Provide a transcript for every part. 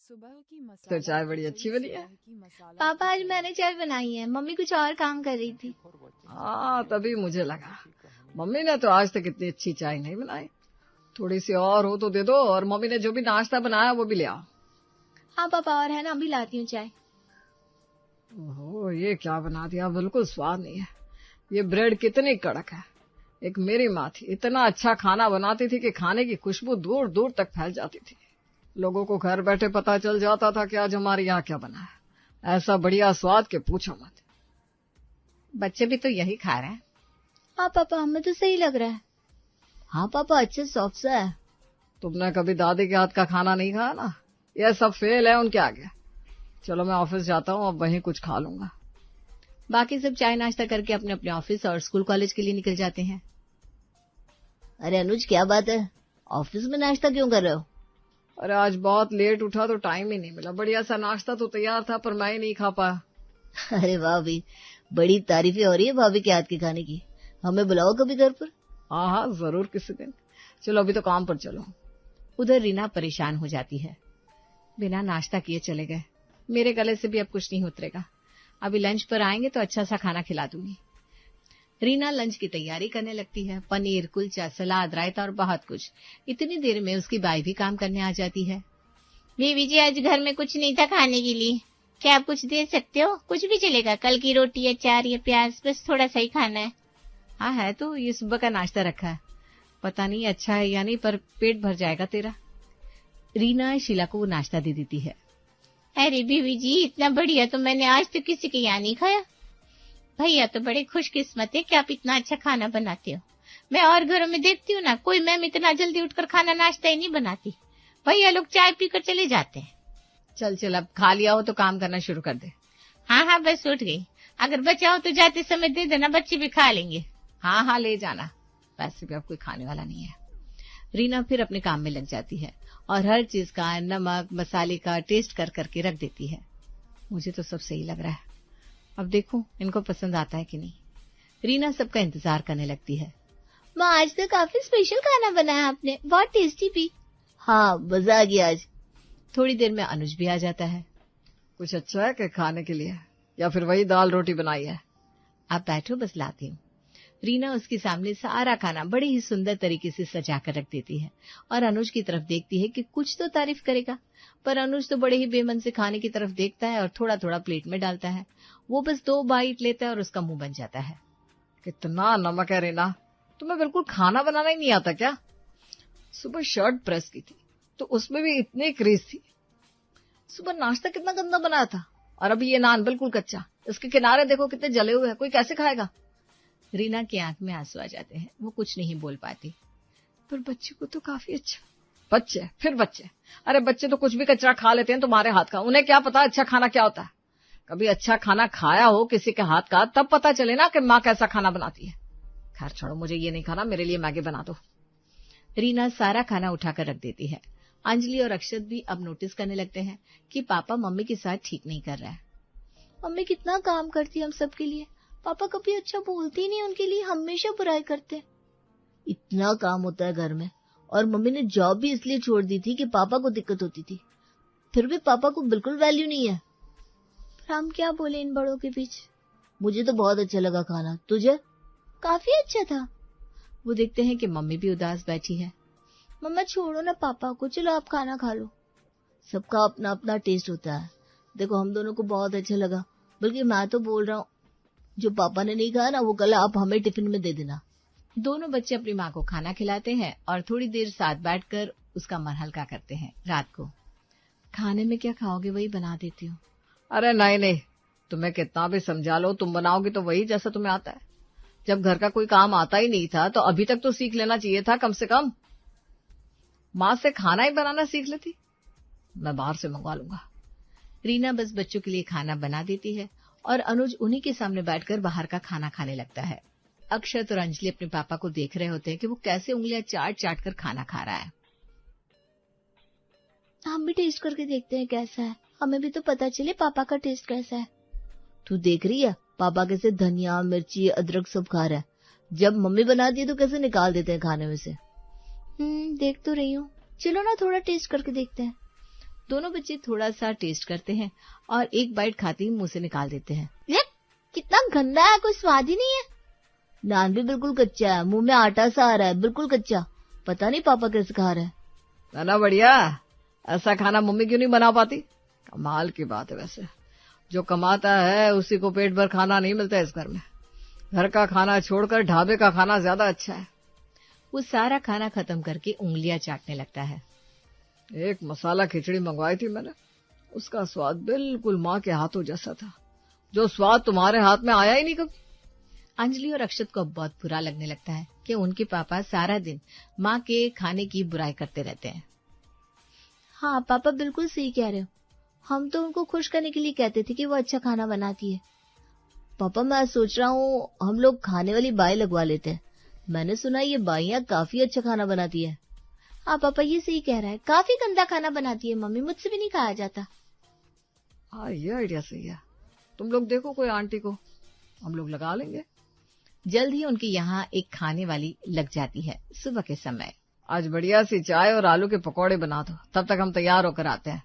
तो चाय बड़ी अच्छी बनी है। पापा आज मैंने चाय बनाई है, मम्मी कुछ और काम कर रही थी। हाँ, तभी मुझे लगा मम्मी ने तो आज तक इतनी अच्छी चाय नहीं बनाई। थोड़ी सी और हो तो दे दो, और मम्मी ने जो भी नाश्ता बनाया वो भी ले आओ। हाँ पापा, और है ना, अभी लाती हूँ चाय। ओहो, ये क्या बना दिया, बिल्कुल स्वाद नहीं है। ये ब्रेड कितनी कड़क है। एक मेरी माँ थी, इतना अच्छा खाना बनाती थी कि खाने की खुशबू दूर दूर तक फैल जाती थी। लोगों को घर बैठे पता चल जाता था कि आज हमारे यहाँ क्या बना है। ऐसा बढ़िया स्वाद के पूछो मत। बच्चे भी तो यही खा रहे हैं। हाँ पापा, हमें तो सही लग रहा है। हाँ पापा, अच्छा सॉफ्ट सा है। तुमने कभी दादी के हाथ का खाना नहीं खाया ना, यह सब फेल है उनके आगे। चलो मैं ऑफिस जाता हूँ, अब वहीं कुछ खा लूंगा। बाकी सब चाय नाश्ता करके अपने अपने ऑफिस और स्कूल कॉलेज के लिए निकल जाते हैं। अरे अनुज, क्या बात है, ऑफिस में नाश्ता क्यों कर रहे हो? अरे आज बहुत लेट उठा तो टाइम ही नहीं मिला। बढ़िया सा नाश्ता तो तैयार था पर मैं ही नहीं खा पाया। अरे वाह भाई, बड़ी तारीफें हो रही है भाभी के हाथ के खाने की। हमें बुलाओ कभी घर पर। हाँ हाँ, जरूर किसी दिन। चलो अभी तो काम पर चलो। उधर रीना परेशान हो जाती है। बिना नाश्ता किए चले गए, मेरे गले से भी अब कुछ नहीं उतरेगा। अभी लंच पर आएंगे तो अच्छा सा खाना खिला दूंगी। रीना लंच की तैयारी करने लगती है। पनीर, कुलचा, सलाद, रायता और बहुत कुछ। इतनी देर में उसकी बाई भी काम करने आ जाती है। बीवी जी, आज घर में कुछ नहीं था खाने के लिए, क्या आप कुछ दे सकते हो? कुछ भी चलेगा, कल की रोटी, अचार या प्याज, बस थोड़ा सा ही खाना है। हाँ है तो, ये सुबह का नाश्ता रखा है, पता नहीं अच्छा है या नहीं, पर पेट भर जाएगा तेरा। रीना शीला को वो नाश्ता दे देती है। अरे बीवी जी, इतना बढ़िया तो मैंने आज तक किसी के यहाँ नहीं खाया। भैया तो बड़े खुशकिस्मत है कि आप इतना अच्छा खाना बनाते हो। मैं और घरों में देखती हूँ ना, कोई मैम इतना जल्दी उठकर खाना नाश्ता ही नहीं बनाती। भैया लोग चाय पीकर चले जाते हैं। चल चल, अब खा लिया हो तो काम करना शुरू कर दे। हाँ हाँ, बस उठ गई। अगर बचा हो तो जाते समय दे देना, बच्चे भी खा लेंगे। हाँ हाँ, ले जाना, वैसे भी अब कोई खाने वाला नहीं है। रीना फिर अपने काम में लग जाती है और हर चीज का नमक मसाले का टेस्ट कर करके रख देती है। मुझे तो सब सही लग रहा है, अब देखो इनको पसंद आता है कि नहीं। रीना सबका इंतजार करने लगती है। माँ, आज तो काफी स्पेशल खाना बनाया आपने, बहुत टेस्टी भी। हाँ, मजा आ गया आज। थोड़ी देर में अनुज भी आ जाता है। कुछ अच्छा है क्या खाने के लिए, या फिर वही दाल रोटी बनाई है? आप बैठो, बस लाती हूँ। रीना उसके सामने सारा खाना बड़े ही सुंदर तरीके से सजा कर रख देती है और अनुज की तरफ देखती है कि कुछ तो तारीफ करेगा, पर अनुज तो बड़े ही बेमन से खाने की तरफ देखता है और थोड़ा थोड़ा प्लेट में डालता है। वो बस 2 बाइट लेता है और उसका मुंह बन जाता है। कितना नमक है रीना, तुम्हें बिल्कुल खाना बनाना ही नहीं आता क्या? सुबह शर्ट प्रेस की थी तो उसमें भी इतनी क्रीज थी। सुबह नाश्ता कितना गंदा बनाया था, और अभी ये नान बिल्कुल कच्चा, इसके किनारे देखो कितने जले हुए हैं, कोई कैसे खाएगा? रीना की आंख में आंसू आ जाते हैं, वो कुछ नहीं बोल पाती। पर बच्चे को तो काफी अच्छा। बच्चे फिर बच्चे, अरे बच्चे तो कुछ भी कचरा खा लेते हैं तुम्हारे हाथ का, उन्हें क्या पता अच्छा खाना क्या होता है। कभी अच्छा खाना खाया हो किसी के हाथ का, तब पता चले ना कि माँ कैसा खाना बनाती है। खैर छोड़ो, मुझे ये नहीं खाना, मेरे लिए मैगी बना दो। रीना सारा खाना उठाकर रख देती है। अंजलि और अक्षत भी अब नोटिस करने लगते हैं कि पापा मम्मी के साथ ठीक नहीं कर रहा है। मम्मी कितना काम करती है हम सब के लिए, पापा कभी अच्छा बोलते ही नहीं, उनके लिए हमेशा बुराई करते। इतना काम होता है घर में, और मम्मी ने जॉब भी इसलिए छोड़ दी थी कि पापा को दिक्कत होती थी, फिर भी पापा को बिल्कुल वैल्यू नहीं है। पर हम क्या बोले इन बड़ों के बीच। मुझे तो बहुत अच्छा लगा खाना, तुझे? काफी अच्छा था। वो देखते हैं कि मम्मी भी उदास बैठी है। मम्मा छोड़ो ना पापा को, चलो आप खाना खा लो। सबका अपना अपना टेस्ट होता है, देखो हम दोनों को बहुत अच्छा लगा, बल्कि मैं तो बोल रहा हूँ जो पापा ने नहीं खाया ना, वो कल आप हमें टिफिन में दे देना। दोनों बच्चे अपनी माँ को खाना खिलाते हैं और थोड़ी देर साथ बैठकर उसका मन हल्का करते हैं। रात को खाने में क्या खाओगे वही बना देती हूँ। अरे नहीं नहीं, तुम्हें कितना भी समझा लो, तुम बनाओगी तो वही जैसा तुम्हें आता है। जब घर का कोई काम आता ही नहीं था तो अभी तक तो सीख लेना चाहिए था कम से कम। माँ से खाना ही बनाना सीख लेती। मैं बाहर से मंगवा लूंगा। रीना बस बच्चों के लिए खाना बना देती है और अनुज उन्हीं के सामने बैठकर बाहर का खाना खाने लगता है। अक्षत और अंजलि अपने पापा को देख रहे होते हैं कि वो कैसे उंगलियां चाट चाट कर खाना खा रहा है। हम भी टेस्ट करके देखते हैं कैसा है, हमें भी तो पता चले पापा का टेस्ट कैसा है। तू देख रही है पापा कैसे धनिया मिर्ची अदरक सब खा रहा है, जब मम्मी बनाती है तो कैसे निकाल देते हैं खाने में से। देख तो रही हूँ, चलो ना थोड़ा टेस्ट करके देखते हैं। दोनों बच्चे थोड़ा सा टेस्ट करते हैं और एक बाइट खाते ही मुंह से निकाल देते हैं। ये कितना गंदा है, कोई स्वाद ही नहीं है। नान भी बिल्कुल कच्चा है, मुंह में आटा सा आ रहा है, बिल्कुल कच्चा। पता नहीं पापा कैसे खा रहे हैं। ना बढ़िया, ऐसा खाना मम्मी क्यों नहीं बना पाती? कमाल की बात है। वैसे जो कमाता है उसी को पेट भर खाना नहीं मिलता इस घर में। घर का खाना छोड़कर ढाबे का खाना ज्यादा अच्छा है। वो सारा खाना खत्म करके उंगलियां चाटने लगता है। एक मसाला खिचड़ी मंगवाई थी मैंने, उसका स्वाद बिल्कुल माँ के हाथों जैसा था, जो स्वाद तुम्हारे हाथ में आया ही नहीं कभी। अंजलि और अक्षत को बहुत बुरा लगने लगता है कि उनके पापा सारा दिन माँ के खाने की बुराई करते रहते हैं। हाँ पापा बिल्कुल सही कह रहे हो, हम तो उनको खुश करने के लिए कहते थे कि वो अच्छा खाना बनाती है। पापा मैं सोच रहा हूँ हम लोग खाने वाली बाई लगवा लेते हैं। मैंने सुना ये बाइयाँ काफी अच्छा खाना बनाती है। हाँ पापा ये सही कह रहा है, काफी गंदा खाना बनाती है मम्मी, मुझसे भी नहीं खाया जाता। हाँ ये आइडिया सही है। तुम लोग देखो कोई आंटी को, हम लोग लगा लेंगे। जल्द ही उनके यहाँ एक खाने वाली लग जाती है। सुबह के समय आज बढ़िया सी चाय और आलू के पकौड़े बना दो, तब तक हम तैयार होकर आते हैं।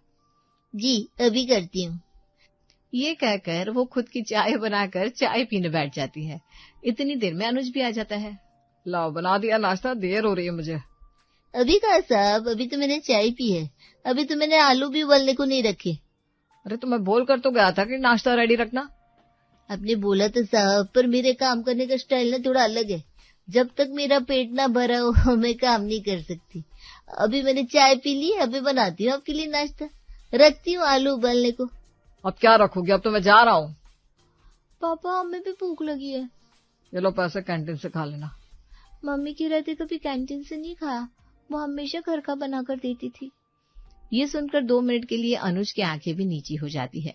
जी अभी करती हूँ। ये कहकर वो खुद की चाय बनाकर चाय पीने बैठ जाती है। इतनी देर में अनुज भी आ जाता है। लाओ बना दिया नाश्ता, देर हो रही है मुझे। अभी कहा साहब, अभी तो मैंने चाय पी है, अभी तो मैंने आलू भी उबलने को नहीं रखे। अरे तो मैं बोल कर तो गया था कि नाश्ता रेडी रखना। आपने बोला तो साहब, पर मेरे काम करने का स्टाइल ना थोड़ा अलग है। जब तक मेरा पेट ना भरा हो मैं काम नहीं कर सकती। अभी मैंने चाय पी ली, अभी बनाती हूँ आपके लिए नाश्ता, रखती हूँ आलू उबलने को। अब क्या रखोगी? अब तो मैं जा रहा हूँ। पापा हमें भी भूख लगी है। ये लो पैसे, कैंटीन से खा लेना। मम्मी की रहती कभी कैंटीन से नहीं खाया, वो हमेशा घर का बना कर देती थी। ये सुनकर 2 मिनट के लिए अनुज की आंखें भी नीची हो जाती है।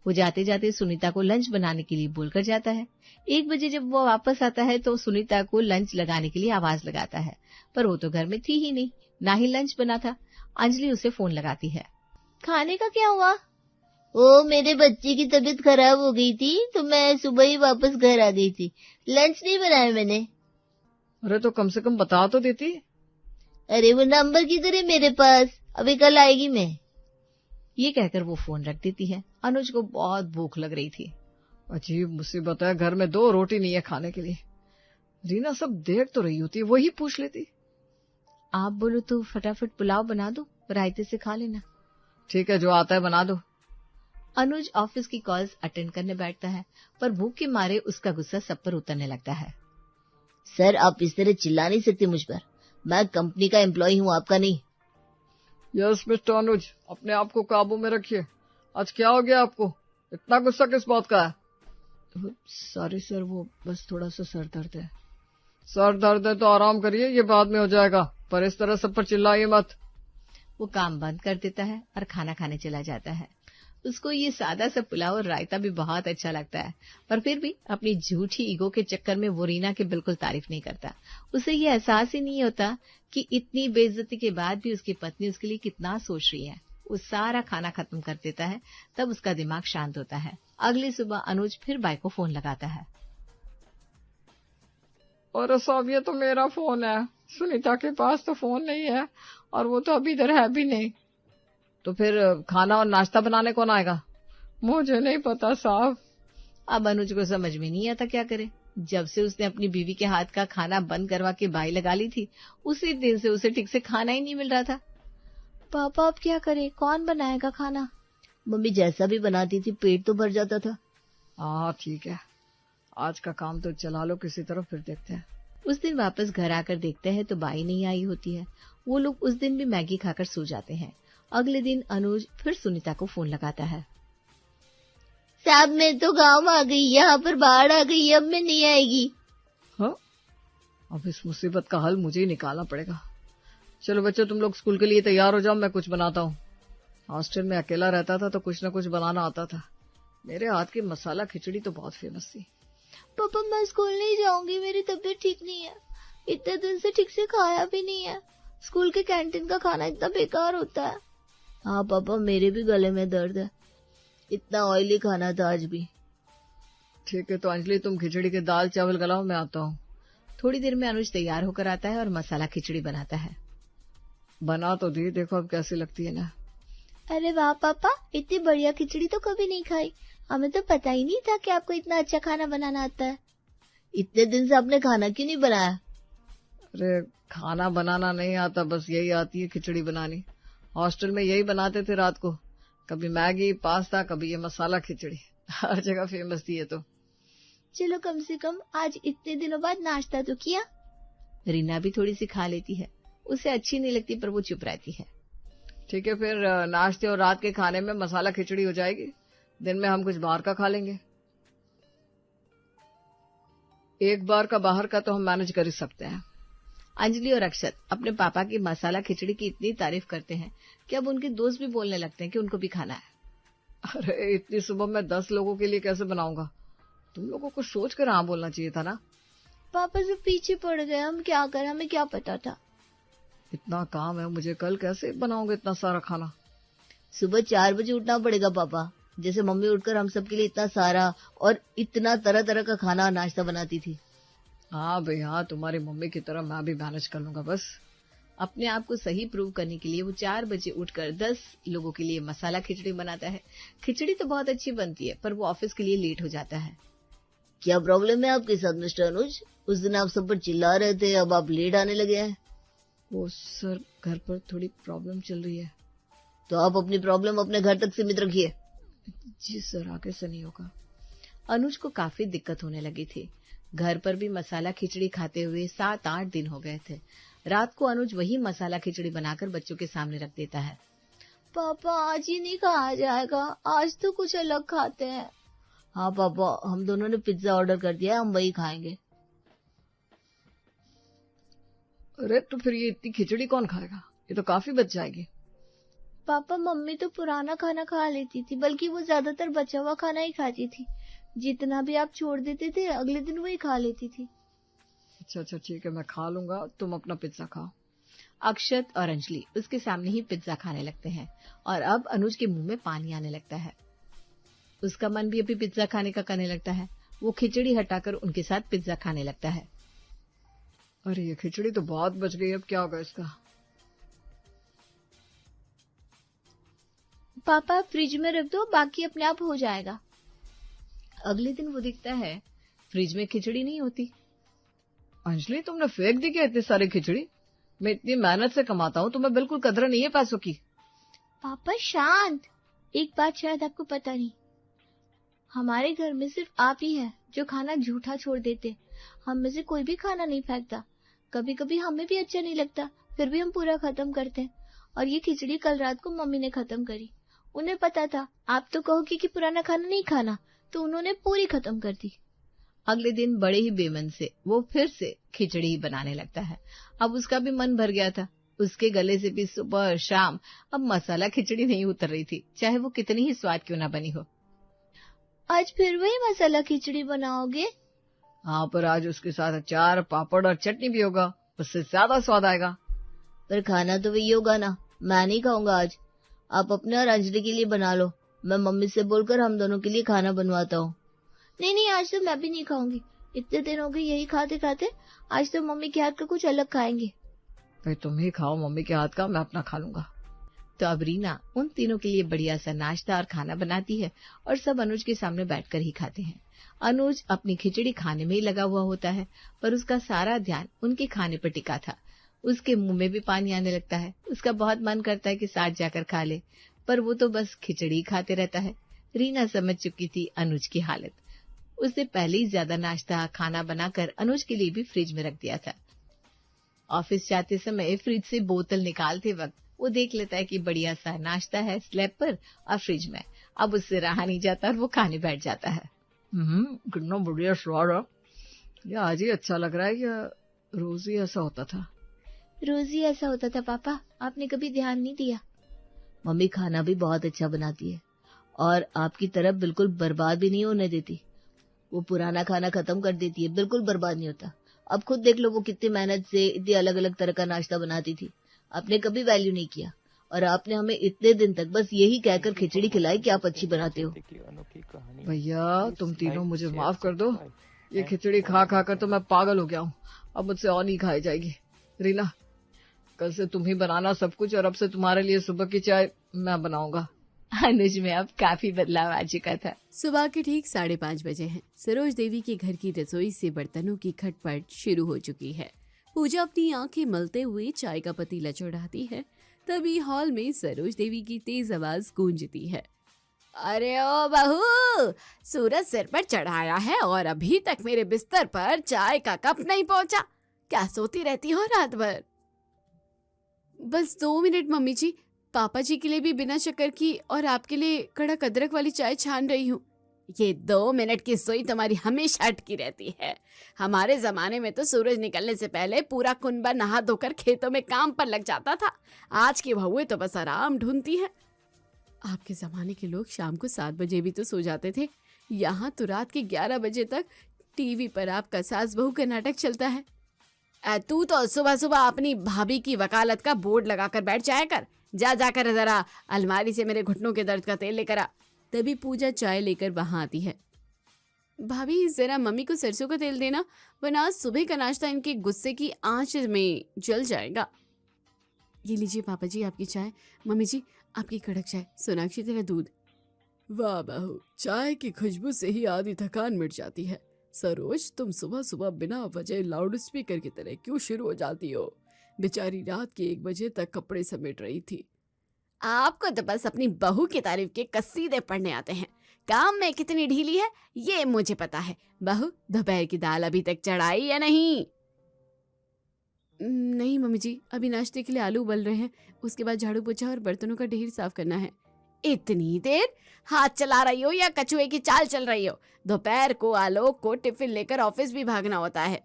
वो जाते जाते सुनीता को लंच बनाने के लिए बोलकर जाता है। 1 बजे जब वो वापस आता है तो सुनीता को लंच लगाने के लिए आवाज लगाता है, पर वो तो घर में थी ही नहीं, ना ही लंच बना था। अंजलि उसे फोन लगाती है। खाने का क्या हुआ? ओ मेरे बच्चे की तबीयत खराब हो गई थी तो मैं सुबह ही वापस घर आ गई थी, लंच नहीं बनाया मैंने। अरे तो कम से कम बता तो देती। अरे वो नंबर किधर है मेरे पास, अभी कल आएगी मैं। ये कहकर वो फोन रख देती है। अनुज को बहुत भूख लग रही थी। अजीब मुसीबत है, घर में 2 रोटी नहीं है खाने के लिए। रीना सब देख तो रही होती, वही पूछ लेती। आप बोलो तो फटाफट पुलाव बना दो, रायते से खा लेना। ठीक है, जो आता है बना दो। अनुज ऑफिस की कॉल्स अटेंड करने बैठता है, पर भूख के मारे उसका गुस्सा सब पर उतरने लगता है। सर आप इस तरह चिल्ला नहीं सकते मुझ पर, मैं कंपनी का एम्प्लॉय हूँ, आपका नहीं। यस मिस्टर अनुज, अपने आप को काबू में रखिए। आज क्या हो गया आपको? इतना गुस्सा किस बात का है? सॉरी सर, वो बस थोड़ा सा सर दर्द है। सर दर्द है तो आराम करिए, ये बाद में हो जाएगा, पर इस तरह सब पर चिल्लाइए मत। वो काम बंद कर देता है और खाना खाने चला जाता है। उसको ये सादा सा पुलाव और रायता भी बहुत अच्छा लगता है, पर फिर भी अपनी झूठी ईगो के चक्कर में वो रीना की बिल्कुल तारीफ नहीं करता। उसे ये एहसास ही नहीं होता कि इतनी बेइज्जती के बाद भी उसकी पत्नी उसके लिए कितना सोच रही है। वो सारा खाना खत्म कर देता है, तब उसका दिमाग शांत होता है। अगली सुबह अनुज फिर बाई को फोन लगाता है। और साहब ये तो मेरा फोन है, सुनीता के पास तो फोन नहीं है और वो तो अभी इधर है भी नहीं। तो फिर खाना और नाश्ता बनाने कौन आएगा? मुझे नहीं पता साहब। अब अनुज को समझ में नहीं आता क्या करे। जब से उसने अपनी बीवी के हाथ का खाना बंद करवा के बाई लगा ली थी, उसी दिन से उसे ठीक से खाना ही नहीं मिल रहा था। पापा अब क्या करे, कौन बनाएगा खाना? मम्मी जैसा भी बनाती थी पेट तो भर जाता था। हाँ ठीक है, आज का काम तो चला लो किसी तरफ, फिर देखते हैं। उस दिन वापस घर आकर देखते हैं तो बाई नहीं आई होती है। वो लोग उस दिन भी मैगी खाकर सो जाते हैं। अगले दिन अनुज फिर सुनीता को फोन लगाता है। साहब मैं तो गांव आ गई, यहाँ पर बाढ़ आ गई, अब मैं नहीं आएगी। हाँ, अब इस मुसीबत का हल मुझे ही निकालना पड़ेगा। चलो बच्चों तुम लोग स्कूल के लिए तैयार हो जाओ, मैं कुछ बनाता हूँ। हॉस्टल में अकेला रहता था तो कुछ न कुछ बनाना आता था। मेरे हाथ की मसाला खिचड़ी तो बहुत फेमस थी। पापा मैं स्कूल नहीं जाऊंगी, मेरी तबीयत ठीक नहीं है, इतने दिन से ठीक से खाया भी नहीं है, स्कूल के कैंटीन का खाना इतना बेकार होता है। हाँ पापा मेरे भी गले में दर्द है, इतना ऑयली खाना था आज भी। ठीक है, तो अंजलि तुम खिचड़ी के दाल चावल गलाओ, मैं आता हूँ। थोड़ी देर में अनुज तैयार होकर आता है और मसाला खिचड़ी बनाता है। बना तो दी, देखो अब कैसी लगती है ना। अरे वाह पापा, इतनी बढ़िया खिचड़ी तो कभी नहीं खाई। हमें तो पता ही नहीं था कि आपको इतना अच्छा खाना बनाना आता है। इतने दिन से आपने खाना क्यों नहीं बनाया? अरे खाना बनाना नहीं आता, बस यही आती है खिचड़ी बनानी। हॉस्टल में यही बनाते थे रात को, कभी मैगी पास्ता, कभी ये मसाला खिचड़ी, हर जगह फेमस थी ये तो। चलो कम से कम आज इतने दिनों बाद नाश्ता तो किया। रीना भी थोड़ी सी खा लेती है, उसे अच्छी नहीं लगती पर वो चुप रहती है। ठीक है, फिर नाश्ते और रात के खाने में मसाला खिचड़ी हो जाएगी। दिन में हम कुछ बाहर का खा लेंगे। एक बार का बाहर का तो हम मैनेज कर ही सकते हैं। अंजलि और अक्षत अपने पापा की मसाला खिचड़ी की इतनी तारीफ करते हैं कि अब उनके दोस्त भी बोलने लगते हैं कि उनको भी खाना है। अरे इतनी सुबह मैं 10 लोगों के लिए कैसे बनाऊंगा? तुम लोगों को सोच कर हाँ बोलना चाहिए था ना। पापा से पीछे पड़ गए, हम क्या करें, हमें क्या पता था। इतना काम है मुझे, कल कैसे बनाऊंगा इतना सारा खाना? सुबह 4 बजे उठना पड़ेगा पापा, जैसे मम्मी उठकर हम सबके लिए इतना सारा और इतना तरह तरह का खाना और नाश्ता बनाती थी। हाँ भाई हाँ, तुम्हारी मम्मी की तरह मैं भी मैनेज कर लूंगा। बस अपने आप को सही प्रूव करने के लिए वो 4 बजे उठकर 10 लोगों के लिए मसाला खिचड़ी बनाता है। खिचड़ी तो बहुत अच्छी बनती है पर वो ऑफिस के लिए लेट हो जाता है। क्या प्रॉब्लम है आपके साथ मिस्टर अनुज? उस दिन आप सब पर चिल्ला रहे थे, अब आप लेट आने लगे हैं। वो सर, घर पर थोड़ी प्रॉब्लम चल रही है। तो आप अपनी प्रॉब्लम अपने घर तक सीमित रखिए। जी सर, आगे से नहीं होगा। अनुज को काफी दिक्कत होने लगी थी। घर पर भी मसाला खिचड़ी खाते हुए 7-8 दिन हो गए थे। रात को अनुज वही मसाला खिचड़ी बनाकर बच्चों के सामने रख देता है। पापा आज ही नहीं खाया जाएगा, आज तो कुछ अलग खाते हैं। हाँ पापा, हम दोनों ने पिज्जा ऑर्डर कर दिया है, हम वही खाएंगे। अरे तो फिर ये इतनी खिचड़ी कौन खाएगा? ये तो काफी बच जाएगी। पापा मम्मी तो पुराना खाना खा लेती थी, बल्कि वो ज्यादातर बचा हुआ खाना ही खाती थी। जितना भी आप छोड़ देते थे अगले दिन वही खा लेती थी। अच्छा ठीक है, मैं खा लूंगा, तुम अपना पिज्जा खाओ। अक्षत और अंजलि उसके सामने ही पिज्जा खाने लगते हैं और अब अनुज के मुंह में पानी आने लगता है। उसका मन भी अभी पिज्जा खाने का करने लगता है। वो खिचड़ी हटाकर उनके साथ पिज्जा खाने लगता है। अरे ये खिचड़ी तो बहुत बच गई, अब क्या होगा इसका? पापा फ्रिज में रख दो, बाकी अपने आप हो जाएगा। अगले दिन वो दिखता है फ्रिज में खिचड़ी नहीं होती। अंजलि, तुमने फेंक दी क्या इतनी सारी खिचड़ी? मैं इतनी मेहनत से कमाता हूँ, तुम्हें बिल्कुल कदर नहीं है पैसों की। पापा शांत। एक बात शायद आपको पता नहीं, हमारे घर में सिर्फ आप ही है जो खाना झूठा छोड़ देते। हम में से कोई भी खाना नहीं फेंकता। कभी कभी हमें भी अच्छा नहीं लगता, फिर भी हम पूरा खत्म करते हैं। और ये खिचड़ी कल रात को मम्मी ने खत्म करी। उन्हें पता था आप तो कहोगे कि पुराना खाना नहीं खाना, तो उन्होंने पूरी खत्म कर दी। अगले दिन बड़े ही बेमन से वो फिर से खिचड़ी ही बनाने लगता है। अब उसका भी मन भर गया था। उसके गले से भी सुबह और शाम अब मसाला खिचड़ी नहीं उतर रही थी, चाहे वो कितनी ही स्वाद क्यों ना बनी हो। आज फिर वही मसाला खिचड़ी बनाओगे? हाँ, पर आज उसके साथ अचार, पापड़ और चटनी भी होगा, उससे ज्यादा स्वाद आएगा। पर खाना तो वही होगा ना, मैं नहीं खाऊंगा आज। आप अपने और अंजलि के लिए बना लो, मैं मम्मी से बोलकर हम दोनों के लिए खाना बनवाता हूँ। नहीं, आज तो मैं भी नहीं खाऊंगी। इतने दिन हो गए यही खाते खाते, आज तो मम्मी के हाथ का कुछ अलग खाएंगे। भाई तुम ही खाओ मम्मी के हाथ का, मैं अपना खा लूंगा। तो अब रीना उन तीनों के लिए बढ़िया सा नाश्ता और खाना बनाती है और सब अनुज के सामने बैठकर ही खाते हैं। अनुज अपनी खिचड़ी खाने में ही लगा हुआ होता है, पर उसका सारा ध्यान उनके खाने पर टिका था। उसके मुंह में भी पानी आने लगता है। उसका बहुत मन करता है कि साथ जाकर खा ले, पर वो तो बस खिचड़ी खाते रहता है। रीना समझ चुकी थी अनुज की हालत। उसने पहले ही ज्यादा नाश्ता खाना बनाकर अनुज के लिए भी फ्रिज में रख दिया था। ऑफिस जाते समय फ्रिज से बोतल निकालते वक्त वो देख लेता है कि बढ़िया सा नाश्ता है स्लैब पर और फ्रिज में। अब उससे रहा नहीं जाता और वो खाने बैठ जाता है। कितना बढ़िया स्वाद है। ये आज ही अच्छा लग रहा है, या रोज ही ऐसा होता था? रोज ही ऐसा होता था पापा, आपने कभी ध्यान नहीं दिया। मम्मी खाना भी बहुत अच्छा बनाती है और आपकी तरफ बिल्कुल बर्बाद भी नहीं होने देती। वो पुराना खाना खत्म कर देती है, बिल्कुल बर्बाद नहीं होता। अब खुद देख लो वो कितनी मेहनत से इतनी अलग अलग तरह का नाश्ता बनाती थी। आपने कभी वैल्यू नहीं किया और आपने हमें इतने दिन तक बस यही कहकर खिचड़ी खिलाई कि आप अच्छी बनाते हो। भैया तुम तीनों मुझे माफ कर दो। ये खिचड़ी खा खा कर तो मैं पागल हो गया हूँ, अब मुझसे और नहीं खाई जाएगी। रीना, कल से तुम ही बनाना सब कुछ, और अब से तुम्हारे लिए सुबह की चाय मैं बनाऊंगा। अनुज में अब काफी बदलाव आ चुका था। सुबह के ठीक 5:30 बजे हैं। सरोज देवी के घर की रसोई से बर्तनों की खटपट शुरू हो चुकी है। पूजा अपनी आंखें मलते हुए चाय का पतीला चढ़ाती है, तभी हॉल में सरोज देवी की तेज आवाज गूंजती है। अरे ओ बहू, सूरज सिर पर चढ़ाया है और अभी तक मेरे बिस्तर पर चाय का कप नहीं पहुंचा। क्या सोती रहती हो रात भर? बस 2 मिनट मम्मी जी, पापा जी के लिए भी बिना शक्कर की और आपके लिए कड़क अदरक वाली चाय छान रही हूँ। ये 2 मिनट की सोई तुम्हारी हमेशा अटकी रहती है। हमारे जमाने में तो सूरज निकलने से पहले पूरा कुनबा नहा धोकर खेतों में काम पर लग जाता था। आज की बहुएं तो बस आराम ढूंढती है। आपके जमाने के लोग शाम को 7 बजे भी तो सो जाते थे। यहाँ तो रात के 11 बजे तक टीवी पर आपका सास बहू का नाटक चलता है। तू तो सुबह सुबह अपनी भाभी की वकालत का बोर्ड लगाकर बैठ जाया कर। जा जाकर जरा अलमारी से मेरे घुटनों के दर्द का तेल लेकर आ। तभी पूजा चाय लेकर वहां आती है। भाभी जरा मम्मी को सरसों का तेल देना, वरना आज सुबह का नाश्ता इनके गुस्से की आंच में जल जाएगा। ये लीजिए पापा जी आपकी चाय, मम्मी जी आपकी कड़क चाय, सोनाक्षी तेरा दूध। वाह बहू, चाय की खुशबू से ही आधी थकान मिट जाती है। सरोज, तुम सुबह सुबह बिना वजह लाउड स्पीकर की तरह क्यों शुरू हो जाती हो? बेचारी रात के 1 बजे तक कपड़े समेट रही थी। आपको तो बस अपनी बहू की तारीफ के कसीदे पढ़ने आते हैं। काम में कितनी ढीली है ये मुझे पता है। बहू, दोपहर की दाल अभी तक चढ़ाई या नहीं? नहीं मम्मी जी, अभी नाश्ते के लिए आलू उबल रहे हैं, उसके बाद झाड़ू पोछा और बर्तनों का ढेर साफ करना है। इतनी देर हाथ चला रही हो या कछुए की चाल चल रही हो? दोपहर को आलोक को टिफिन लेकर ऑफिस भी भागना होता है।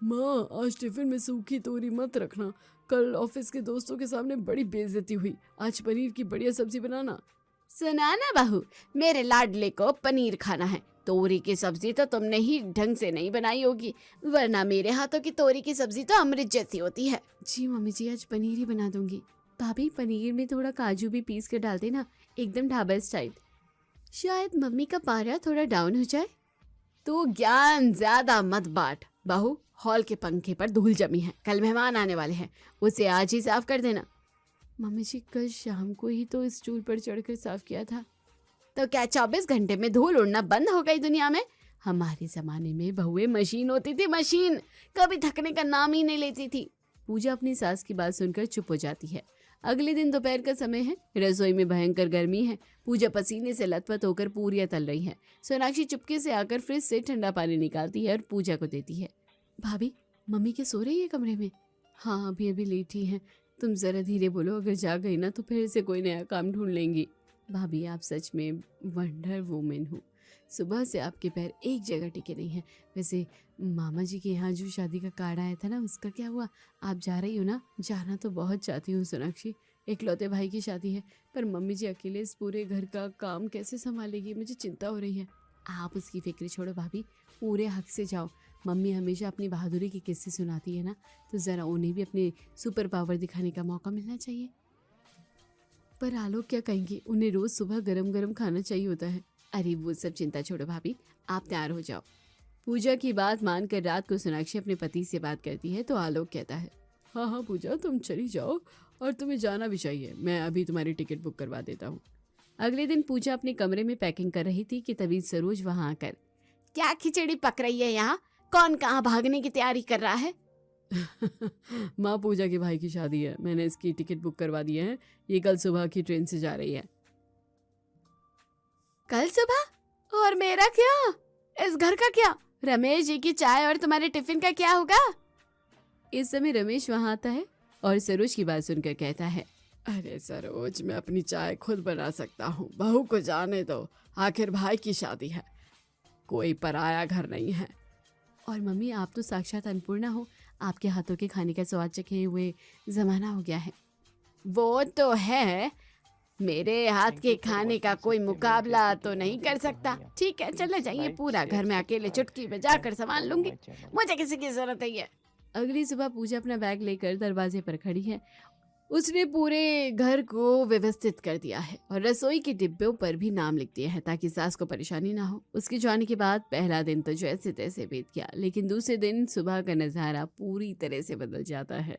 माँ, आज टिफिन में सूखी तोरी मत रखना, कल ऑफिस के दोस्तों के सामने बड़ी बेइज्जती हुई। आज पनीर की बढ़िया सब्जी बनाना। सुना ना बहू, मेरे लाडले को पनीर खाना है। तोरी की सब्जी तो तुमने ही ढंग से नहीं बनाई होगी, वरना मेरे हाथों की तोरी की सब्जी तो अमृत जैसी होती है। जी मम्मी जी, आज पनीर ही बना दूंगी। भाभी, पनीर में थोड़ा काजू भी पीस कर डाल देना, एकदम ढाबा स्टाइल। शायद मम्मी का पारा थोड़ा डाउन हो जाए। तो ज्ञान ज्यादा मत बांट बहू। हॉल के पंखे पर धूल जमी है, कल मेहमान आने वाले हैं, उसे आज ही साफ कर देना। मम्मी जी, कल शाम को ही तो स्टूल पर चढ़कर साफ किया था। तो क्या 24 घंटे में धूल उड़ना बंद हो गई दुनिया में? हमारे जमाने में बहुएं मशीन होती थी, मशीन, कभी थकने का नाम ही नहीं लेती थी। पूजा अपनी सास की बात सुनकर चुप हो जाती है। अगले दिन दोपहर का समय है, रसोई में भयंकर गर्मी है। पूजा पसीने से लथपथ होकर पूरियां तल रही है। सोनाक्षी चुपके से आकर फ्रिज से ठंडा पानी निकालती है और पूजा को देती है। भाभी, मम्मी क्या सो रही है कमरे में? हाँ, अभी अभी लेटी हैं। तुम जरा धीरे बोलो, अगर जाग गई ना तो फिर से कोई नया काम ढूंढ लेंगी। भाभी, आप सच में वंडर वुमेन हो। सुबह से आपके पैर एक जगह टिके नहीं हैं। वैसे मामा जी के यहाँ जो शादी का कार्ड आया था ना, उसका क्या हुआ? आप जा रही हो ना? जाना तो बहुत चाहती हूँ सोनाक्षी, इकलौते भाई की शादी है, पर मम्मी जी अकेले इस पूरे घर का काम कैसे संभालेगी, मुझे चिंता हो रही है। आप उसकी फिक्र छोड़ो भाभी, पूरे हक से जाओ। मम्मी हमेशा अपनी बहादुरी के किस्से सुनाती है ना, तो ज़रा उन्हें भी अपने सुपर पावर दिखाने का मौका मिलना चाहिए। पर आलोक क्या कहेंगे? उन्हें रोज सुबह गरम गरम खाना चाहिए होता है। अरे वो सब चिंता छोड़ो भाभी, आप तैयार हो जाओ। पूजा की बात मानकर रात को सोनाक्षी अपने पति से बात करती है तो आलोक कहता है, हाँ हाँ पूजा, तुम चली जाओ, और तुम्हें जाना भी चाहिए। मैं अभी तुम्हारी टिकट बुक करवा देता हूँ। अगले दिन पूजा अपने कमरे में पैकिंग कर रही थी कि तभी सरोज वहां आकर, क्या खिचड़ी पक रही है यहाँ? कौन कहाँ भागने की तैयारी कर रहा है? माँ, पूजा के भाई की शादी है, मैंने इसकी टिकट बुक करवा दी है। ये कल सुबह की ट्रेन से जा रही है। कल सुबह? और मेरा क्या? इस घर का क्या? रमेश जी की चाय और तुम्हारे टिफिन का क्या होगा? इस समय रमेश वहां आता है और सरोज की बात सुनकर कहता है, अरे सरोज, मैं अपनी चाय खुद बना सकता हूँ, बहू को जाने दो, आखिर भाई की शादी है, कोई पराया घर नहीं है। और मम्मी, आप तो साक्षात अन्नपूर्णा हो, आपके हाथों के खाने का स्वाद चखे हुए जमाना हो गया है। वो तो है, मेरे हाथ के खाने का कोई मुकाबला तो नहीं कर सकता। ठीक है, चले जाइए, पूरा घर में अकेले चुटकी बजाकर संभाल लूंगी, मुझे किसी की जरूरत नहीं है। अगली सुबह पूजा अपना बैग लेकर दरवाजे पर खड़ी है। उसने पूरे घर को व्यवस्थित कर दिया है और रसोई के डिब्बों पर भी नाम लिख दिया है ताकि सास को परेशानी ना हो। उसके जाने के बाद पहला दिन तो जैसे तैसे बीत गया, लेकिन दूसरे दिन सुबह का नजारा पूरी तरह से बदल जाता है।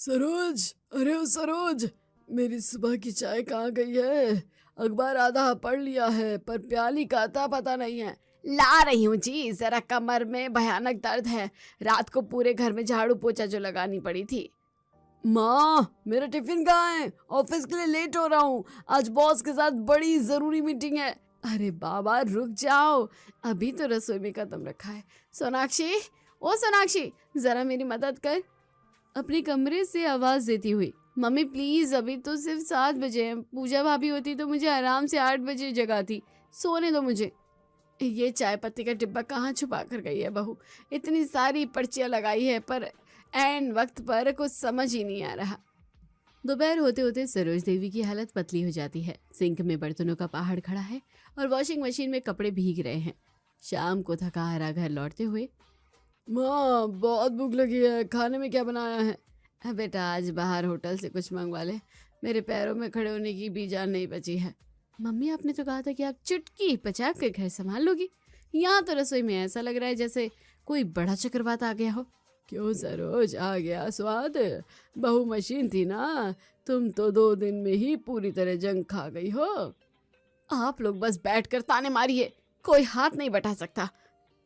सरोज, अरे ओ सरोज, मेरी सुबह की चाय कहाँ गई है? अखबार आधा पढ़ लिया है पर प्याली का अता पता नहीं है। ला रही हूँ जी, जरा कमर में भयानक दर्द है। रात को पूरे घर में झाड़ू पोछा जो लगानी पड़ी थी। माँ, मेरा टिफिन कहाँ है? ऑफिस के लिए लेट हो रहा हूँ। आज बॉस के साथ बड़ी जरूरी मीटिंग है। अरे बाबा रुक जाओ, अभी तो रसोई में कदम रखा है। सोनाक्षी, ओ सोनाक्षी, जरा मेरी मदद कर। अपने कमरे से आवाज देती हुई, मम्मी प्लीज, अभी तो सिर्फ 7 बजे हैं। पूजा भाभी होती तो मुझे आराम से 8 बजे जगाती। सोने दो मुझे। ये चाय पत्ती का डिब्बा कहाँ छुपा कर गई है बहू? इतनी सारी पर्चियां लगाई है पर ऐन वक्त पर कुछ समझ ही नहीं आ रहा। दोपहर होते होते सरोज देवी की हालत पतली हो जाती है। सिंक में बर्तनों का पहाड़ खड़ा है और वॉशिंग मशीन में कपड़े भीग रहे हैं। शाम को थका हारा घर लौटते हुए, माँ बहुत भूख लगी है, खाने में क्या बनाया है? बेटा आज बाहर होटल से कुछ मंगवा ले, मेरे पैरों में खड़े होने की भी जान नहीं बची है। मम्मी आपने तो कहा था कि आप चुटकी बचा कर घर संभाल लोगी। यहाँ तो रसोई में ऐसा लग रहा है जैसे कोई बड़ा चक्रवात आ गया हो। क्यों सरोज, आ गया स्वाद? बहू मशीन थी ना, तुम तो 2 दिन में ही पूरी तरह जंग खा गई हो। आप लोग बस बैठकर ताने मारिए, कोई हाथ नहीं बटा सकता।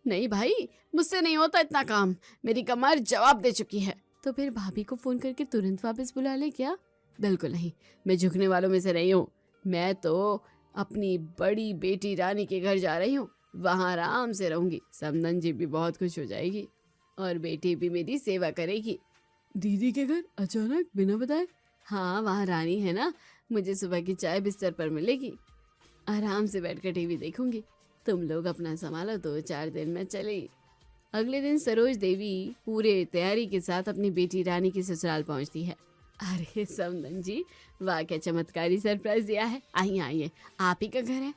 नहीं भाई, मुझसे नहीं होता इतना काम, मेरी कमर जवाब दे चुकी है। तो फिर भाभी को फोन करके तुरंत वापस बुला ले क्या? बिल्कुल नहीं, मैं झुकने वालों में से नहीं हूँ। मैं तो अपनी बड़ी बेटी रानी के घर जा रही हूँ, वहाँ आराम से रहूंगी। समदन जी भी बहुत खुश हो जाएगी और बेटी भी मेरी सेवा करेगी। दीदी के घर अचानक बिना बताए? हाँ, वहाँ रानी है ना, मुझे सुबह की चाय बिस्तर पर मिलेगी, आराम से बैठकर टीवी देखूंगी। तुम लोग अपना संभालो, 2-4 दिन में चली। अगले दिन सरोज देवी पूरे तैयारी के साथ अपनी बेटी रानी की ससुराल पहुंचती है। अरे समदन जी, वाह क्या चमत्कारी सरप्राइज दिया है। आइए आइए, आप ही का घर है।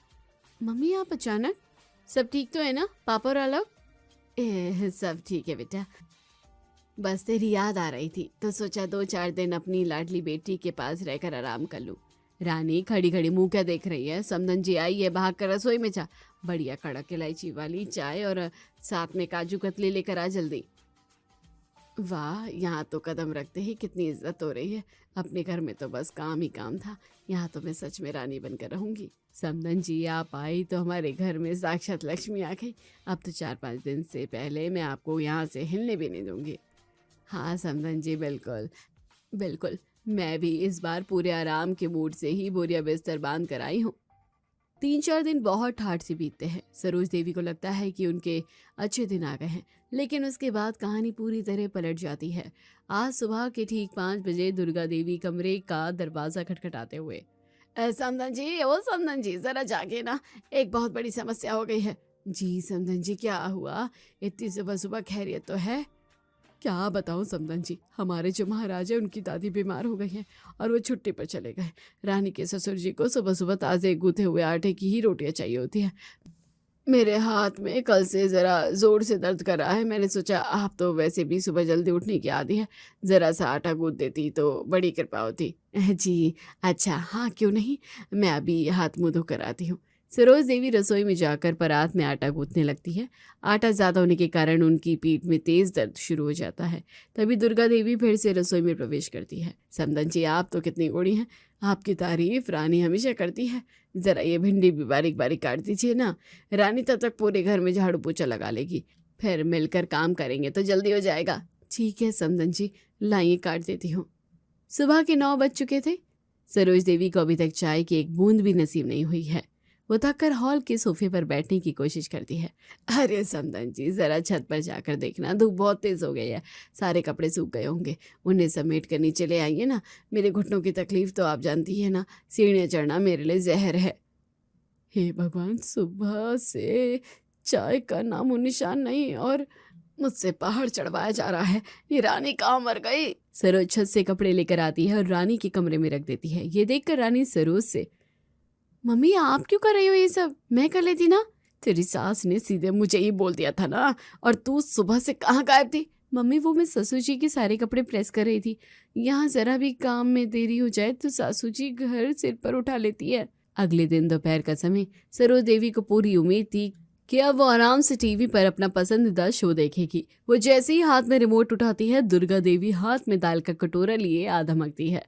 मम्मी आप अचानक? सब ठीक तो है ना पापा और आलोक? सब ठीक है बेटा, बस तेरी याद आ रही थी तो सोचा 2-4 दिन अपनी लाडली बेटी के पास रहकर आराम कर लूं। रानी खड़ी खड़ी मुंह क्या देख रही है? समदन जी आई है, भाग कर रसोई में जा, बढ़िया कड़क इलायची वाली चाय और साथ में काजू कतली लेकर आ जल्दी। वाह, यहाँ तो कदम रखते ही कितनी इज्जत हो रही है। अपने घर में तो बस काम ही काम था, यहाँ तो मैं सच में रानी बनकर रहूंगी। समदन जी आप आई तो हमारे घर में साक्षात लक्ष्मी आ गई। अब तो 4-5 दिन से पहले मैं आपको यहाँ से हिलने भी नहीं दूंगी। हाँ समदन जी, बिल्कुल बिल्कुल, मैं भी इस बार पूरे आराम के मूड से ही बोरिया बिस्तर बांध कर आई हूँ। 3-4 दिन बहुत ठाठ से बीतते हैं। सरोज देवी को लगता है कि उनके अच्छे दिन आ गए हैं, लेकिन उसके बाद कहानी पूरी तरह पलट जाती है। आज सुबह के ठीक 5 बजे दुर्गा देवी कमरे का दरवाजा खटखटाते हुए, समदन जी, ओ समदन जी जरा जागे ना, एक बहुत बड़ी समस्या हो गई है। जी समदन जी, क्या हुआ? इतनी सुबह सुबह खैरियत तो है? क्या बताऊं समदन जी, हमारे जो महाराज है उनकी दादी बीमार हो गई है और वो छुट्टी पर चले गए। रानी के ससुर जी को सुबह सुबह ताज़े गूथे हुए आटे की ही रोटियां चाहिए होती है। मेरे हाथ में कल से ज़रा ज़ोर से दर्द कर रहा है। मैंने सोचा आप तो वैसे भी सुबह जल्दी उठने की आदी है, ज़रा सा आटा गूंथ देती तो बड़ी कृपा होती। जी अच्छा, हाँ क्यों नहीं, मैं अभी हाथ मुँह धोकर आती हूँ। सरोज देवी रसोई में जाकर परात में आटा गूंथने लगती है। आटा ज़्यादा होने के कारण उनकी पीठ में तेज दर्द शुरू हो जाता है। तभी दुर्गा देवी फिर से रसोई में प्रवेश करती है। समदन जी आप तो कितनी गोड़ी हैं, आपकी तारीफ रानी हमेशा करती है। ज़रा ये भिंडी भी बारीक बारीक काट दीजिए ना, रानी तब तक पूरे घर में झाड़ू पोछा लगा लेगी, फिर मिलकर काम करेंगे तो जल्दी हो जाएगा। ठीक है समदन जी, लाइए काट देती हूँ। सुबह के 9 बज चुके थे। सरोज देवी को अभी तक चाय की एक बूंद भी नसीब नहीं हुई है। वो थककर हॉल के सोफे पर बैठने की कोशिश करती है। अरे समदन जी जरा छत पर जाकर देखना, धूप बहुत तेज हो गई है, सारे कपड़े सूख गए होंगे, उन्हें समेट कर नीचे ले आइए ना। मेरे घुटनों की तकलीफ तो आप जानती है ना, सीढ़ियाँ चढ़ना मेरे लिए जहर है। हे भगवान, सुबह से चाय का नामो निशान नहीं और मुझसे पहाड़ चढ़वाया जा रहा है। ये रानी कहाँ मर गई? सरोज छत से कपड़े लेकर आती है और रानी के कमरे में रख देती है। ये देखकर रानी सरोज से, मम्मी आप क्यों कर रही हो ये सब, मैं कर लेती ना। तेरी सास ने सीधे मुझे ही बोल दिया था ना, और तू सुबह से कहाँ गायब थी? मम्मी वो मैं ससुर जी के सारे कपड़े प्रेस कर रही थी, यहाँ जरा भी काम में देरी हो जाए तो सासू जी घर सिर पर उठा लेती है। अगले दिन दोपहर का समय सरोज देवी को पूरी उम्मीद थी कि अब वो आराम से टीवी पर अपना पसंदीदा शो देखेगी। वो जैसे ही हाथ में रिमोट उठाती है, दुर्गा देवी हाथ में दाल का कटोरा लिए आ धमकती है।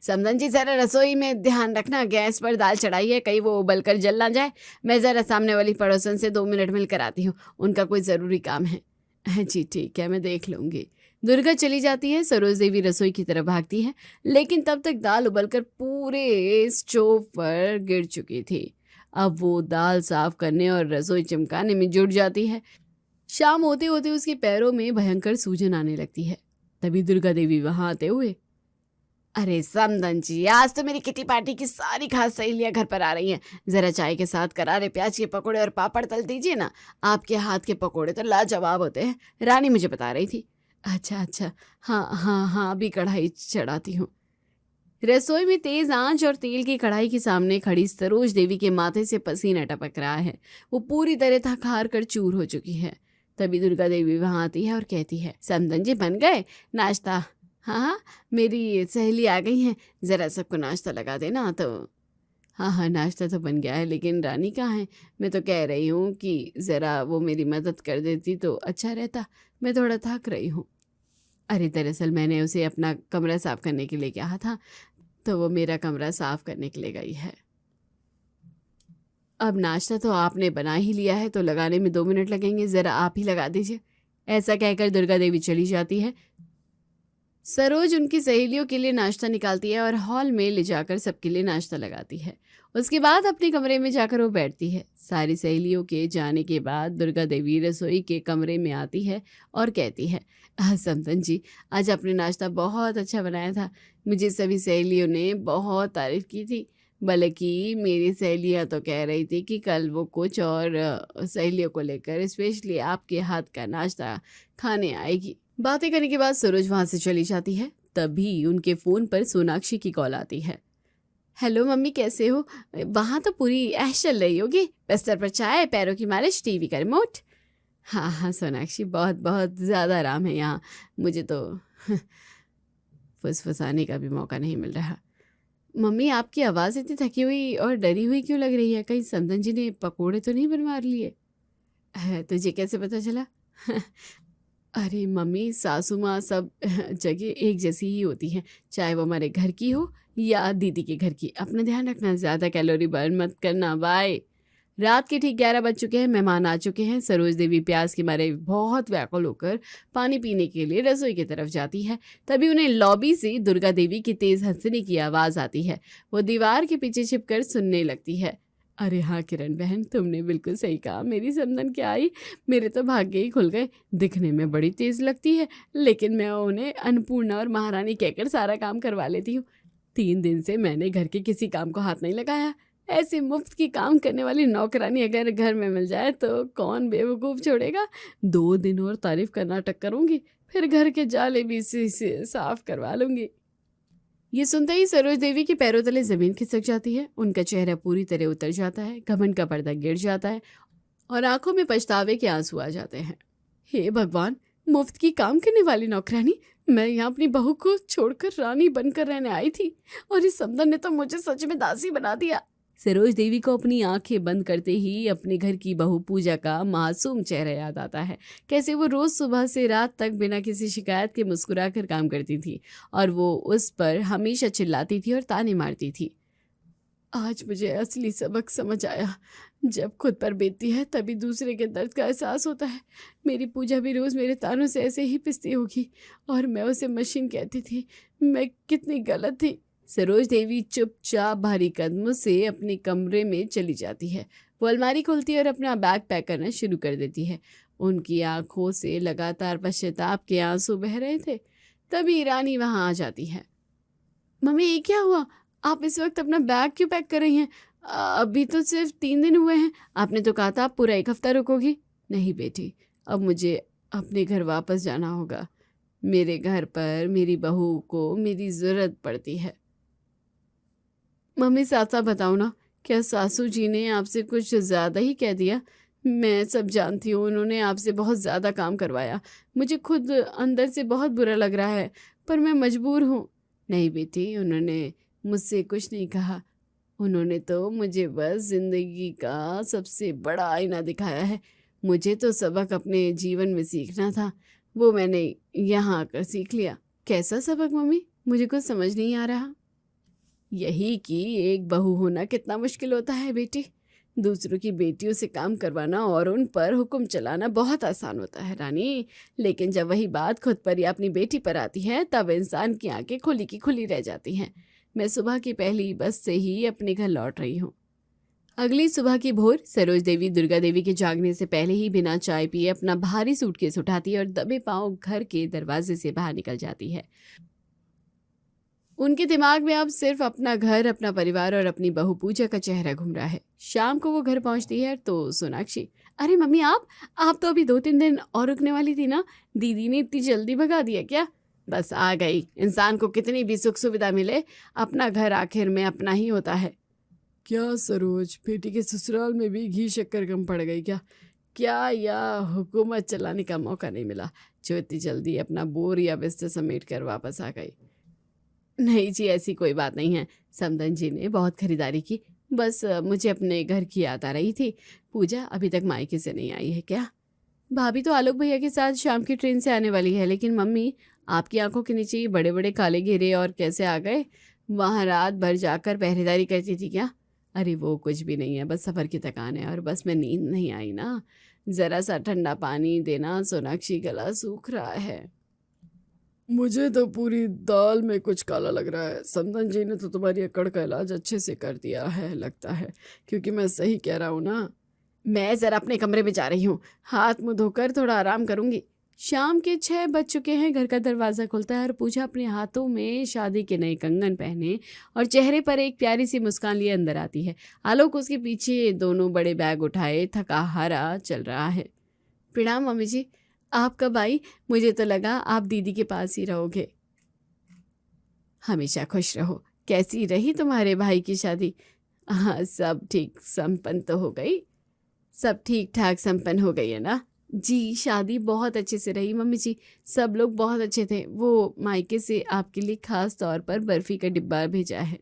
समधन जी, जरा रसोई में ध्यान रखना, गैस पर दाल चढ़ाई है, कहीं वो उबल कर जल ना जाए। मैं जरा सामने वाली पड़ोसन से 2 मिनट मिलकर आती हूँ, उनका कोई ज़रूरी काम है। जी ठीक है, मैं देख लूँगी। दुर्गा चली जाती है। सरोज देवी रसोई की तरफ भागती है, लेकिन तब तक दाल उबलकर पूरे स्टोव पर गिर चुकी थी। अब वो दाल साफ करने और रसोई चमकाने में जुट जाती है। शाम होते होते उसके पैरों में भयंकर सूजन आने लगती है। तभी दुर्गा देवी वहां आते हुए, अरे समधन जी, आज तो मेरी किटी पार्टी की सारी खास सहेलियां घर पर आ रही हैं। जरा चाय के साथ करारे प्याज के पकोड़े और पापड़ तल दीजिए ना। आपके हाथ के पकोड़े तो लाजवाब होते हैं, रानी मुझे बता रही थी। अच्छा अच्छा, हाँ हाँ हाँ, अभी कढ़ाई चढ़ाती हूँ। रसोई में तेज आंच और तेल की कढ़ाई के सामने खड़ी सरोज देवी के माथे से पसीना टपक रहा है। वो पूरी तरह थक हार कर चूर हो चुकी है। तभी दुर्गा देवी वहां आती है और कहती है, समधन जी बन गए नाश्ता? हाँ हाँ, मेरी सहेली आ गई हैं, ज़रा सबको नाश्ता लगा देना। तो हाँ हाँ, नाश्ता तो बन गया है, लेकिन रानी कहाँ है? मैं तो कह रही हूँ कि ज़रा वो मेरी मदद कर देती तो अच्छा रहता, मैं थोड़ा थक रही हूँ। अरे दरअसल मैंने उसे अपना कमरा साफ करने के लिए कहा था, तो वो मेरा कमरा साफ करने के लिए गई है। अब नाश्ता तो आपने बना ही लिया है, तो लगाने में 2 मिनट लगेंगे, ज़रा आप ही लगा दीजिए। ऐसा कहकर दुर्गा देवी चली जाती है। सरोज उनकी सहेलियों के लिए नाश्ता निकालती है और हॉल में ले जाकर सबके लिए नाश्ता लगाती है। उसके बाद अपने कमरे में जाकर वो बैठती है। सारी सहेलियों के जाने के बाद दुर्गा देवी रसोई के कमरे में आती है और कहती है, समधन जी, आज आपने नाश्ता बहुत अच्छा बनाया था। मुझे सभी सहेलियों ने बहुत तारीफ की थी, बल्कि मेरी सहेलियाँ तो कह रही थी कि कल वो कुछ और सहेलियों को लेकर स्पेशली आपके हाथ का नाश्ता खाने आएगी। बातें करने के बाद सरोज वहां से चली जाती है। तभी उनके फोन पर सोनाक्षी की कॉल आती है। हेलो मम्मी, कैसे हो? वहां तो पूरी ऐश चल रही होगी, बिस्तर पर चाय, पैरों की मालिश, टीवी का रिमोट। हाँ हाँ सोनाक्षी, बहुत बहुत ज़्यादा आराम है यहाँ। मुझे तो फुसफुसाने का भी मौका नहीं मिल रहा। मम्मी, आपकी आवाज़ इतनी थकी हुई और डरी हुई क्यों लग रही है? कहीं समधन जी ने पकोड़े तो नहीं बनवा लिए? तुझे कैसे पता चला? अरे मम्मी, सासू माँ सब जगह एक जैसी ही होती हैं, चाहे वो हमारे घर की हो या दीदी के घर की। अपना ध्यान रखना, ज़्यादा कैलोरी बर्न मत करना। बाय। रात के ठीक 11 बज चुके हैं, मेहमान आ चुके हैं। सरोज देवी प्यास के मारे बहुत व्याकुल होकर पानी पीने के लिए रसोई की तरफ जाती है। तभी उन्हें लॉबी से दुर्गा देवी की तेज हंसने की आवाज़ आती है। वो दीवार के पीछे छिपकर सुनने लगती है। अरे हाँ किरण बहन, तुमने बिल्कुल सही कहा, मेरी समधन क्या आई, मेरे तो भाग्य ही खुल गए। दिखने में बड़ी तेज लगती है, लेकिन मैं उन्हें अन्नपूर्णा और महारानी कहकर सारा काम करवा लेती हूँ। 3 दिन से मैंने घर के किसी काम को हाथ नहीं लगाया। ऐसी मुफ्त की काम करने वाली नौकरानी अगर घर में मिल जाए तो कौन बेवकूफ़ छोड़ेगा। 2 दिन और तारीफ का नाटक करूँगी, फिर घर के जाले भी से साफ करवा लूँगी। ये सुनते ही सरोज देवी के पैरों तले जमीन खिसक जाती है। उनका चेहरा पूरी तरह उतर जाता है, घमंड का पर्दा गिर जाता है और आंखों में पछतावे के आंसू आ जाते हैं। हे भगवान, मुफ्त की काम करने वाली नौकरानी! मैं यहाँ अपनी बहू को छोड़कर रानी बनकर रहने आई थी और इस समधन ने तो मुझे सच में दासी बना दिया। सरोज देवी को अपनी आंखें बंद करते ही अपने घर की बहू पूजा का मासूम चेहरा याद आता है। कैसे वो रोज सुबह से रात तक बिना किसी शिकायत के मुस्कुराकर काम करती थी और वो उस पर हमेशा चिल्लाती थी और ताने मारती थी। आज मुझे असली सबक समझ आया, जब खुद पर बीतती है तभी दूसरे के दर्द का एहसास होता है। मेरी पूजा भी रोज मेरे तानों से ऐसे ही पिसती होगी और मैं उसे मशीन कहती थी। मैं कितनी गलत थी। सरोज देवी चुपचाप भारी कदमों से अपने कमरे में चली जाती है। वो अलमारी खोलती है और अपना बैग पैक करना शुरू कर देती है। उनकी आंखों से लगातार पश्चाताप के आंसू बह रहे थे। तभी रानी वहां आ जाती है। मम्मी, ये क्या हुआ? आप इस वक्त अपना बैग क्यों पैक कर रही हैं? अभी तो सिर्फ 3 दिन हुए हैं। आपने तो कहा था आप पूरा 1 हफ्ता रुकोगी। नहीं बेटी, अब मुझे अपने घर वापस जाना होगा। मेरे घर पर मेरी बहू को मेरी ज़रूरत पड़ती है। मम्मी, साथ साथ बताओ ना, क्या सासू जी ने आपसे कुछ ज़्यादा ही कह दिया? मैं सब जानती हूँ, उन्होंने आपसे बहुत ज़्यादा काम करवाया। मुझे खुद अंदर से बहुत बुरा लग रहा है, पर मैं मजबूर हूँ। नहीं बेटी, उन्होंने मुझसे कुछ नहीं कहा। उन्होंने तो मुझे बस जिंदगी का सबसे बड़ा आईना दिखाया है। मुझे तो सबक अपने जीवन में सीखना था, वो मैंने यहाँ आकर सीख लिया। कैसा सबक मम्मी? मुझे कुछ समझ नहीं आ रहा। यही कि एक बहू होना कितना मुश्किल होता है बेटी। दूसरों की बेटियों से काम करवाना और उन पर हुक्म चलाना बहुत आसान होता है रानी, लेकिन जब वही बात खुद पर या अपनी बेटी पर आती है तब इंसान की आंखें खुली की खुली रह जाती हैं। मैं सुबह की पहली बस से ही अपने घर लौट रही हूँ। अगली सुबह की भोर सरोज देवी दुर्गा देवी के जागने से पहले ही बिना चाय पिए अपना भारी सूटकेस उठाती है और दबे पांव घर के दरवाजे से बाहर निकल जाती है। उनके दिमाग में अब सिर्फ अपना घर, अपना परिवार और अपनी बहू पूजा का चेहरा घूम रहा है। शाम को वो घर पहुंचती है तो सोनाक्षी, अरे मम्मी आप तो अभी 2-3 दिन और रुकने वाली थी ना, दीदी ने इतनी जल्दी भगा दिया क्या? बस आ गई। इंसान को कितनी भी सुख सुविधा मिले, अपना घर आखिर में अपना ही होता है। क्या सरोज, बेटी के ससुराल में भी घी शक्कर कम पड़ गई क्या या हुकूमत चलाने का मौका नहीं मिला जो इतनी जल्दी अपना बोर या बिस्तर समेट कर वापस आ गई? नहीं जी, ऐसी कोई बात नहीं है। समदन जी ने बहुत खरीदारी की, बस मुझे अपने घर की याद आ रही थी। पूजा अभी तक मायके से नहीं आई है क्या? भाभी तो आलोक भैया के साथ शाम की ट्रेन से आने वाली है, लेकिन मम्मी आपकी आंखों के नीचे ये बड़े बड़े काले घेरे और कैसे आ गए? वहाँ रात भर जाकर पहरेदारी करती थी क्या? अरे वो कुछ भी नहीं है, बस सफर की थकान है और बस में नींद नहीं आई ना। जरा सा ठंडा पानी देना सोनाक्षी, गला सूख रहा है। मुझे तो पूरी दाल में कुछ काला लग रहा है। समदन जी ने तो तुम्हारी अकड़ का इलाज अच्छे से कर दिया है लगता है, क्योंकि मैं सही कह रहा हूँ ना। मैं जरा अपने कमरे में जा रही हूँ, हाथ मुंह धोकर थोड़ा आराम करूंगी। शाम के 6 बज चुके हैं। घर का दरवाजा खुलता है और पूजा अपने हाथों में शादी के नए कंगन पहने और चेहरे पर एक प्यारी सी मुस्कान लिए अंदर आती है। आलोक उसके पीछे दोनों बड़े बैग उठाए थका हारा चल रहा है। प्रणाम मम्मी जी, आप कब आई? मुझे तो लगा आप दीदी के पास ही रहोगे। हमेशा खुश रहो। कैसी रही तुम्हारे भाई की शादी? हाँ, सब ठीक संपन्न तो हो गई। सब ठीक ठाक संपन्न हो गई है ना? जी, शादी बहुत अच्छे से रही मम्मी जी, सब लोग बहुत अच्छे थे। वो मायके से आपके लिए खास तौर पर बर्फी का डिब्बा भेजा है।